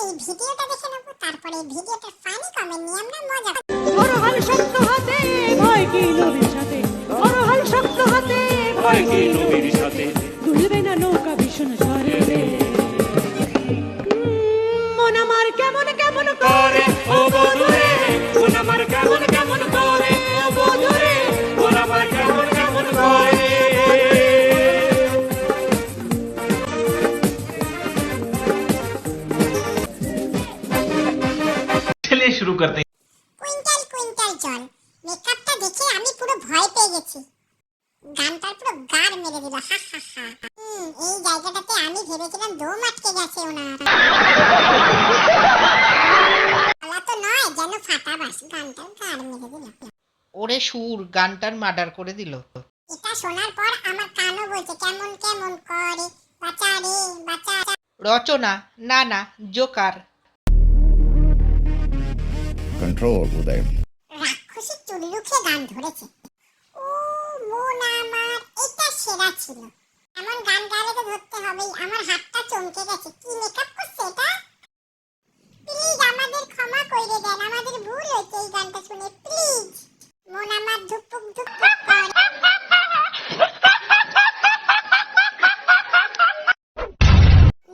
এই ভিডিওটা দেখে নেব, তারপরে এই ভিডিওটার ফানি কমেন্ট নিয়ে আমরা মজা করব। বড় হাল শক্ত হাতে ভয় কি নদীর সাথে, বড় হাল শক্ত হাতে ভয় কি নদীর সাথে, দুলবে না নৌকা ভীষণ ঝড়ে রে। মন আমার কেমন কেমন করে ও বধুরে, মন আমার কেমন কেমন করে ও বধুরে, মন আমার কেমন কেমন করে। चलिए शुरू करते हैं। কুইন্টাল কুইন্টাল জল, মেকআপটা দেখে আমি পুরো ভয় পেয়ে গেছি। গানটার পুরো গাড় মেরে দিল, হা হা হা। এই জায়গাটাতে আমি ভেবেছিলাম দম আটকে গেছে ওনার। বলা তো নয়, যেন ফাটা বাস, গানটার গাড় মেরে দিল। ওরে সুর গানটার মার্ডার করে দিল। এটা শোনার পর আমার কানও বলছে কেমন কেমন করে, বাঁচা রে বাঁচা। রচনা না না জোকার। Control Uday. রাক্ষসী চুল্লুখে গান ধরেছে। ও মন আমার, এটা সেরা ছিল। এমন গান গাইলে তো ধরতে হবেই। আমার হাতটা চমকে গেছে। কি মেকআপ করছে এটা? প্লিজ আমাদের ক্ষমা করে দেন, আমাদের ভুল হয়েছে এই গানটা শুনে, প্লিজ। মন আমার ধুপুক ধুপুক করে।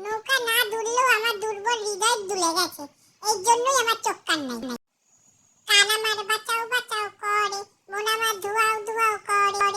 নৌকা না দুললেও আমার দুর্বল হৃদয় দুলে গেছে, এই জন্যই আমার চোখ কান নাই। কান আমার বাঁচাও বাঁচাও করে, মন আমার ধুয়াও ধুয়াও করে।